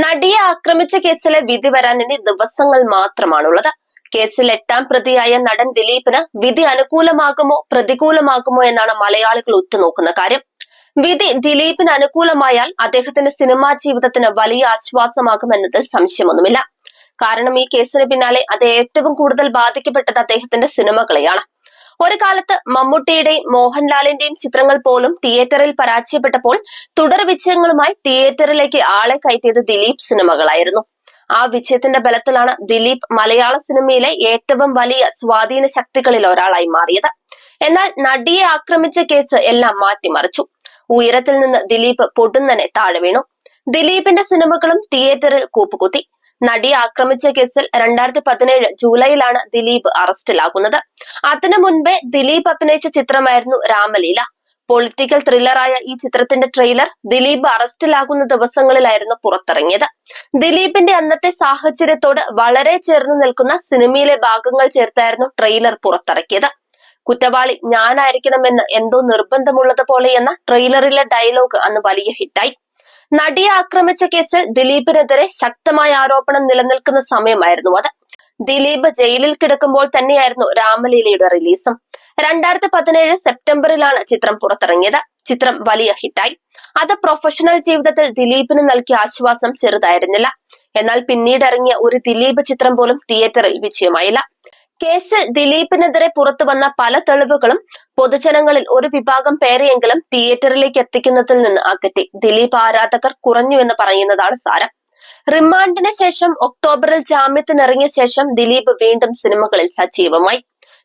നടിയെ ആക്രമിച്ച കേസിലെ വിധി വരാൻ ഇനി ദിവസങ്ങൾ മാത്രമാണുള്ളത്. കേസിൽ 8ാം പ്രതിയായ നടൻ ദിലീപിന് വിധി അനുകൂലമാകുമോ പ്രതികൂലമാകുമോ എന്നാണ് മലയാളികൾ ഉറ്റുനോക്കുന്ന കാര്യം. വിധി ദിലീപിന് അനുകൂലമായാൽ അദ്ദേഹത്തിന്റെ സിനിമാ ജീവിതത്തിന് വലിയ ആശ്വാസമാകുമെന്നതിൽ സംശയമൊന്നുമില്ല. കാരണം ഈ കേസിന് പിന്നാലെ അത് ഏറ്റവും കൂടുതൽ ബാധിക്കപ്പെട്ടത് അദ്ദേഹത്തിന്റെ സിനിമകളെയാണ്. ഒരു കാലത്ത് മമ്മൂട്ടിയുടെയും മോഹൻലാലിന്റെയും ചിത്രങ്ങൾ പോലും തിയേറ്ററിൽ പരാജയപ്പെട്ടപ്പോൾ തുടർ വിജയങ്ങളുമായി തിയേറ്ററിലേക്ക് ആളെ കയറ്റിയത് ദിലീപ് സിനിമകളായിരുന്നു. ആ വിജയത്തിന്റെ ബലത്തിലാണ് ദിലീപ് മലയാള സിനിമയിലെ ഏറ്റവും വലിയ സ്വാധീന ശക്തികളിൽ ഒരാളായി മാറിയത്. എന്നാൽ നടിയെ ആക്രമിച്ച കേസ് എല്ലാം മാറ്റിമറിച്ചു. ഉയരത്തിൽ നിന്ന് ദിലീപ് പൊടുന്നനെ താഴെ വീണു. ദിലീപിന്റെ സിനിമകളും തിയേറ്ററിൽ കൂപ്പുകുത്തി. നടിയെ ആക്രമിച്ച കേസിൽ 2017 ജൂലൈയിലാണ് ദിലീപ് അറസ്റ്റിലാകുന്നത്. അതിനു മുൻപേ ദിലീപ് അഭിനയിച്ച ചിത്രമായിരുന്നു രാമലീല. പൊളിറ്റിക്കൽ ത്രില്ലറായ ഈ ചിത്രത്തിന്റെ ട്രെയിലർ ദിലീപ് അറസ്റ്റിലാകുന്ന ദിവസങ്ങളിലായിരുന്നു പുറത്തിറങ്ങിയത്. ദിലീപിന്റെ അന്നത്തെ സാഹചര്യത്തോട് വളരെ ചേർന്ന് നിൽക്കുന്ന സിനിമയിലെ ഭാഗങ്ങൾ ചേർത്തായിരുന്നു ട്രെയിലർ പുറത്തിറക്കിയത്. കുറ്റവാളി ഞാനായിരിക്കണമെന്ന് എന്തോ നിർബന്ധമുള്ളത് പോലെ എന്ന ട്രെയിലറിലെ ഡയലോഗ് അന്ന് വലിയ ഹിറ്റായി. നടിയെ ആക്രമിച്ച കേസിൽ ദിലീപിനെതിരെ ശക്തമായ ആരോപണം നിലനിൽക്കുന്ന സമയമായിരുന്നു അത്. ദിലീപ് ജയിലിൽ കിടക്കുമ്പോൾ തന്നെയായിരുന്നു രാമലീലയുടെ റിലീസും. 2017 സെപ്റ്റംബറിലാണ് ചിത്രം പുറത്തിറങ്ങിയത്. ചിത്രം വലിയ ഹിറ്റായി. അത് പ്രൊഫഷണൽ ജീവിതത്തിൽ ദിലീപിന് നൽകിയ ആശ്വാസം ചെറുതായിരുന്നില്ല. എന്നാൽ പിന്നീട് ഇറങ്ങിയ ഒരു ദിലീപ് ചിത്രം പോലും തിയേറ്ററിൽ വിജയമായില്ല. കേസിൽ ദിലീപിനെതിരെ പുറത്തു വന്ന പല തെളിവുകളും പൊതുജനങ്ങളിൽ ഒരു വിഭാഗം പേരെയെങ്കിലും തിയേറ്ററിലേക്ക് എത്തിക്കുന്നതിൽ നിന്ന് അകറ്റി. ദിലീപ് ആരാധകർ കുറഞ്ഞുവെന്ന് പറയുന്നതാണ് സാരം. റിമാൻഡിന് ശേഷം ഒക്ടോബറിൽ ജാമ്യത്തിനിറങ്ങിയ ശേഷം ദിലീപ് വീണ്ടും സിനിമകളിൽ സജീവമായി.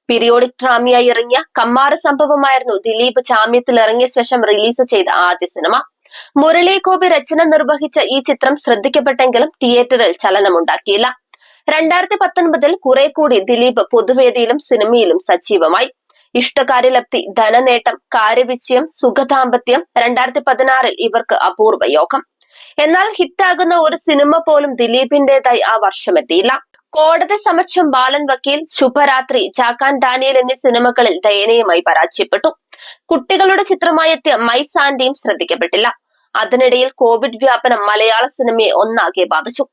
പീരിയോഡിക് ഡ്രാമയായി ഇറങ്ങിയ കമ്മാര സംഭവമായിരുന്നു ദിലീപ് ജാമ്യത്തിൽ ഇറങ്ങിയ ശേഷം റിലീസ് ചെയ്ത ആദ്യ സിനിമ. മുരളി ഗോപി രചന നിർവഹിച്ച ഈ ചിത്രം ശ്രദ്ധിക്കപ്പെട്ടെങ്കിലും തിയേറ്ററിൽ ചലനമുണ്ടാക്കിയില്ല. 2019 കുറെ കൂടി ദിലീപ് പൊതുവേദിയിലും സിനിമയിലും സജീവമായി. ഇഷ്ടകാര്യലബ്ധി, ധനനേട്ടം, കാര്യവിജയം, സുഖദാമ്പത്യം, 2016 ഇവർക്ക് അപൂർവ യോഗം. എന്നാൽ ഹിറ്റാകുന്ന ഒരു സിനിമ പോലും ദിലീപിന്റേതായി ആ വർഷമെത്തിയില്ല. കോടതി സമക്ഷം, ബാലൻ വക്കീൽ, ശുഭരാത്രി, ജാക്കാൻ ഡാനിയൽ എന്നീ സിനിമകളിൽ ദയനീയമായി പരാജയപ്പെട്ടു. കുട്ടികളുടെ ചിത്രമായെത്തിയ മൈ സാൻഡിയും ശ്രദ്ധിക്കപ്പെട്ടില്ല. അതിനിടയിൽ കോവിഡ് വ്യാപനം മലയാള സിനിമയെ ഒന്നാകെ ബാധിച്ചു.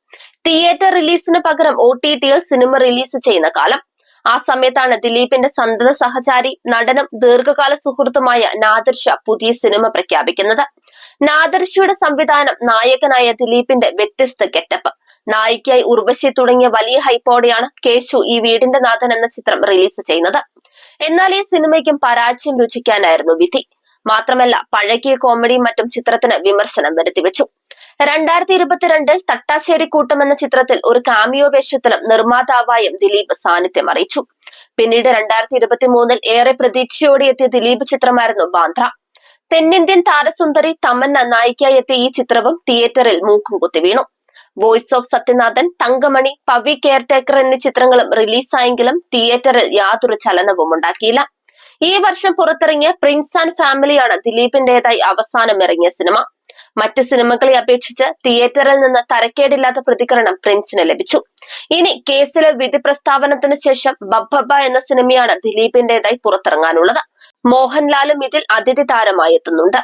തിയേറ്റർ റിലീസിന് പകരം OTTയിൽ സിനിമ റിലീസ് ചെയ്യുന്ന കാലം. ആ സമയത്താണ് ദിലീപിന്റെ സന്തത സഹചാരി, നടനും ദീർഘകാല സുഹൃത്തുമായ നാദിർ ഷാ പുതിയ സിനിമ പ്രഖ്യാപിക്കുന്നത്. നാദിർ ഷായുടെ സംവിധാനം, നായകനായ ദിലീപിന്റെ വ്യത്യസ്ത ഗെറ്റപ്പ്, നായികയായി ഉർവശി തുടങ്ങിയ വലിയ ഹൈപ്പോടെയാണ് കേശു ഈ വീടിന്റെ നാഥൻ എന്ന ചിത്രം റിലീസ് ചെയ്യുന്നത്. എന്നാൽ ഈ സിനിമയ്ക്കും പരാജയം രുചിക്കാനായിരുന്നു വിധി. മാത്രമല്ല, പഴകിയ കോമഡിയും മറ്റും ചിത്രത്തിന് വിമർശനം വരുത്തിവെച്ചു. 2022 തട്ടാശ്ശേരി കൂട്ടം എന്ന ചിത്രത്തിൽ ഒരു കാമിയോ വേഷത്തിലും നിർമ്മാതാവായും ദിലീപ് സാന്നിധ്യം അറിയിച്ചു. പിന്നീട് 2023 ഏറെ പ്രതീക്ഷയോടെ എത്തിയ ദിലീപ് ചിത്രമായിരുന്നു ബാന്ദ്ര. തെന്നിന്ത്യൻ താരസുന്ദരി തമന്ന നായികയായി എത്തിയ ഈ ചിത്രവും തിയേറ്ററിൽ മൂക്കും കുത്തി വീണു. Voice of Sathyanathan, Thankamani, Pavi caretaker എന്നീ ചിത്രങ്ങളും റിലീസായെങ്കിലും തിയേറ്ററിൽ യാതൊരു ചലനവും ഉണ്ടാക്കിയില്ല. ഈ വർഷം പുറത്തിറങ്ങിയ പ്രിൻസ് ആൻഡ് ഫാമിലിയാണ് ദിലീപിന്റേതായി അവസാനം ഇറങ്ങിയ സിനിമ. മറ്റ് സിനിമകളെ അപേക്ഷിച്ച് തിയേറ്ററിൽ നിന്ന് തരക്കേടില്ലാത്ത പ്രതികരണം പ്രിൻസിന് ലഭിച്ചു. ഇനി കേസിലെ വിധി പ്രസ്താവനത്തിന് ശേഷം ബബ്ബബ്ബ എന്ന സിനിമയാണ് ദിലീപിന്റേതായി പുറത്തിറങ്ങാനുള്ളത്. മോഹൻലാലും ഇതിൽ അതിഥി താരമായി എത്തുന്നുണ്ട്.